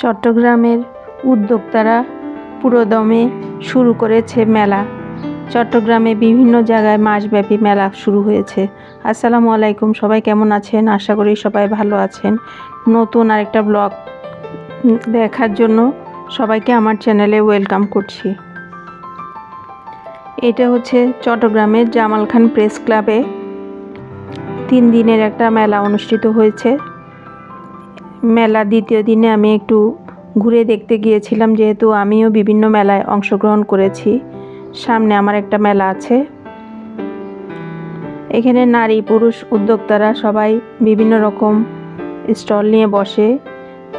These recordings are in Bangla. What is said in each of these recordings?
চট্টগ্রামের উদ্যোক্তারা পুরোদমে শুরু করেছে মেলা। চট্টগ্রামে বিভিন্ন জায়গায় মাসব্যাপী মেলা শুরু হয়েছে। আসসালামু আলাইকুম, সবাই কেমন আছেন? আশা করি সবাই ভালো আছেন। নতুন আরেকটা ব্লগ দেখার জন্য সবাইকে আমার চ্যানেলে ওয়েলকাম করছি। এটা হচ্ছে চট্টগ্রামের জামাল খান প্রেস ক্লাবে 3 দিনের একটা মেলা অনুষ্ঠিত হয়েছে। মেলা দ্বিতীয় দিনে আমি একটু ঘুরে দেখতে গিয়েছিলাম, যেহেতু আমিও বিভিন্ন মেলায় অংশগ্রহণ করেছি। সামনে আমার একটা মেলা আছে। এখানে নারী পুরুষ উদ্যোক্তারা সবাই বিভিন্ন রকম স্টল নিয়ে বসে।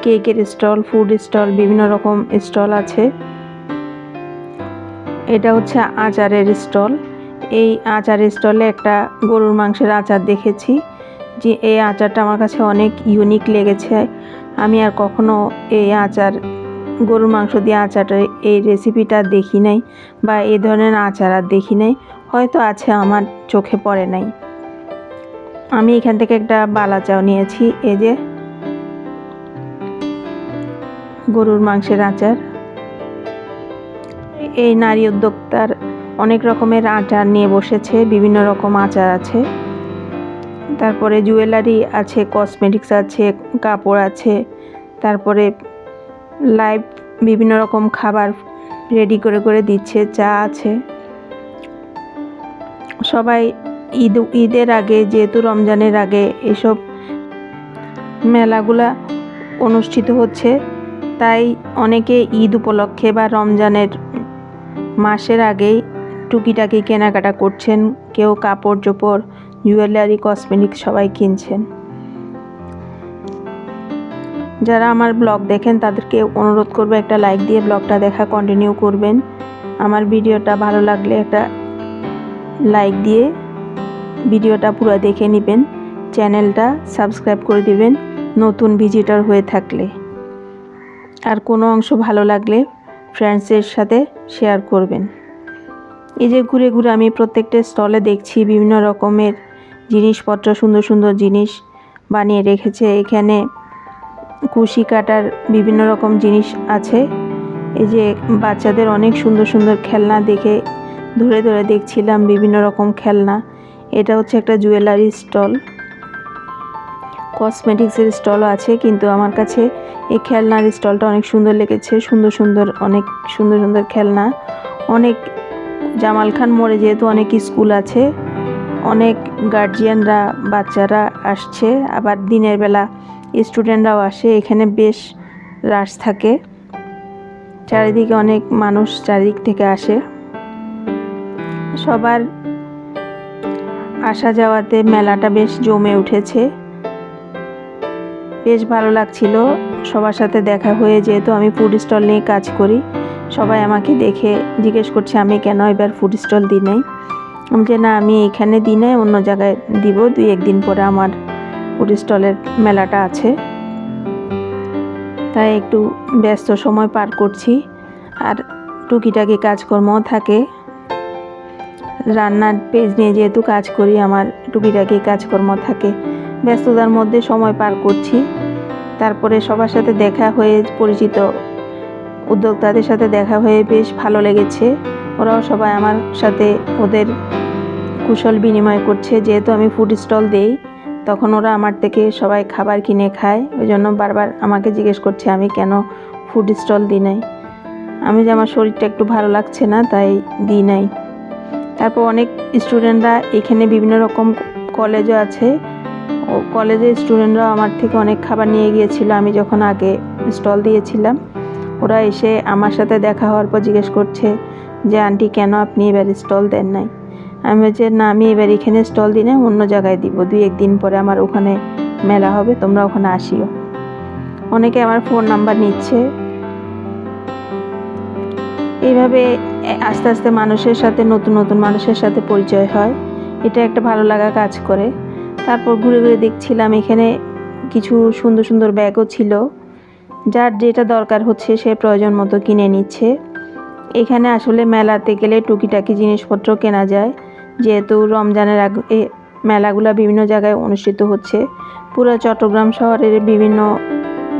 কেকের স্টল, ফুড স্টল, বিভিন্ন রকম স্টল আছে। এটা হচ্ছে আচারের স্টল। এই আচারের স্টলে একটা গরুর মাংসের আচার দেখেছি, যে এই আচারটা আমার কাছে অনেক ইউনিক লেগেছে। আমি আর কখনো এই আচার, গরুর মাংস দিয়ে আচারের এই রেসিপিটা দেখি নাই, বা এই ধরনের আচার আর দেখি নাই। হয়তো আছে, আমার চোখে পড়ে নাই। আমি এখান থেকে একটা বালাচাও নিয়েছি। এই যে গরুর মাংসের আচার। এই নারী উদ্যোক্তার অনেক রকমের আচার নিয়ে বসেছে, বিভিন্ন রকম আচার আছে। তারপরে জুয়েলারি আছে, কসমেটিক্স আছে, কাপড় আছে। তারপরে লাইভ বিভিন্ন রকম খাবার রেডি করে করে দিচ্ছে, চা আছে। সবাই ঈদের আগে, যেহেতু রমজানের আগে এসব মেলাগুলা অনুষ্ঠিত হচ্ছে, তাই অনেকে ঈদ উপলক্ষে বা রমজানের মাসের আগেই টুকিটাকি কেনাকাটা করছেন। কেউ কাপড় চোপড়, জুয়েলারি, কসমেটিক্স সবাই কিনছেন। যারা আমার ব্লগ দেখেন তাদেরকে অনুরোধ করবো একটা লাইক দিয়ে ব্লগটা দেখা কন্টিনিউ করবেন। আমার ভিডিওটা ভালো লাগলে একটা লাইক দিয়ে ভিডিওটা পুরো দেখে নেবেন। চ্যানেলটা সাবস্ক্রাইব করে দিবেন নতুন ভিজিটর হয়ে থাকলে। আর কোনো অংশ ভালো লাগলে ফ্রেন্ডসের সাথে শেয়ার করবেন। এই যে ঘুরে ঘুরে আমি প্রত্যেকটা স্টলে দেখছি বিভিন্ন রকমের জিনিসপত্র, সুন্দর সুন্দর জিনিস বানিয়ে রেখেছে। এখানে কুশি কাটার বিভিন্ন রকম জিনিস আছে। এই যে বাচ্চাদের অনেক সুন্দর সুন্দর খেলনা দেখে ধরে ধরে দেখছিলাম, বিভিন্ন রকম খেলনা। এটা হচ্ছে একটা জুয়েলারি স্টল, কসমেটিক্সের স্টলও আছে, কিন্তু আমার কাছে এই খেলনার স্টলটা অনেক সুন্দর লেগেছে। সুন্দর সুন্দর, অনেক সুন্দর সুন্দর খেলনা। অনেক জামাল খান মোড়ে যেহেতু অনেক স্কুল আছে, অনেক গার্জিয়ানরা, বাচ্চারা আসছে, আবার দিনের বেলা স্টুডেন্টরাও আসে। এখানে বেশ রাশ থাকে, চারিদিকে অনেক মানুষ চারিদিক থেকে আসে। সবার আসা যাওয়াতে মেলাটা বেশ জমে উঠেছে, বেশ ভালো লাগছিল। সবার সাথে দেখা হয়ে, যেহেতু আমি ফুড স্টল নিয়ে কাজ করি, সবাই আমাকে দেখে জিজ্ঞেস করছে আমি কেন এবার ফুড স্টল দিই নাই। আমি যে না, আমি এখানে দিই নাই, অন্য জায়গায় দিব। 2-1 দিন পরে আমার ফুড স্টলের মেলাটা আছে, তাই একটু ব্যস্ত সময় পার করছি। আর টুকিটাকি কাজকর্মও থাকে। রান্নার পেজ নিয়ে যেহেতু কাজ করি, আমার টুকিটাকি কাজকর্ম থাকে। ব্যস্ততার মধ্যে সময় পার করছি। তারপরে সবার সাথে দেখা হয়ে, পরিচিত উদ্যোক্তাদের সাথে দেখা হয়ে বেশ ভালো লেগেছে। ওরাও সবাই আমার সাথে ওদের কুশল বিনিময় করছে। যেহেতু আমি ফুড স্টল দেই, তখন ওরা আমার থেকে সবাই খাবার কিনে খায়। ওই জন্য বারবার আমাকে জিজ্ঞেস করছে আমি কেন ফুড স্টল দিই নাই। আমি যে আমার শরীরটা একটু ভালো লাগছে না, তাই দিই নাই। তারপর অনেক স্টুডেন্টরা এখানে, বিভিন্ন রকম কলেজও আছে, ও কলেজের স্টুডেন্টরাও আমার থেকে অনেক খাবার নিয়ে গিয়েছিল আমি যখন আগে স্টল দিয়েছিলাম। ওরা এসে আমার সাথে দেখা হওয়ার পর জিজ্ঞেস করছে যে আন্টি কেন আপনি এবার স্টল দেন নাই। আমি বলছি না, আমি এবার এখানে স্টল দিই না, অন্য জায়গায় দিব। 2-1 দিন পরে আমার ওখানে মেলা হবে, তোমরা ওখানে আসিও। অনেকে আমার ফোন নাম্বার নিচ্ছে। এইভাবে আস্তে আস্তে মানুষের সাথে, নতুন নতুন মানুষের সাথে পরিচয় হয়। এটা একটা ভালো লাগা কাজ করে। তারপর ঘুরে ঘুরে দেখছিলাম, এখানে কিছু সুন্দর সুন্দর ব্যাগও ছিল। যার যেটা দরকার হচ্ছে সে প্রয়োজন মতো কিনে নিচ্ছে। এখানে আসলে মেলাতে গেলে টুকিটাকি জিনিসপত্র কেনা যায়, যেহেতু রমজানের আগে মেলাগুলো বিভিন্ন জায়গায় অনুষ্ঠিত হচ্ছে। পুরো চট্টগ্রাম শহরের বিভিন্ন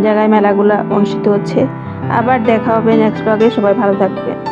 জায়গায় মেলাগুলো অনুষ্ঠিত হচ্ছে। আবার দেখা হবে নেক্সট ব্লগে। সবাই ভালো থাকবে।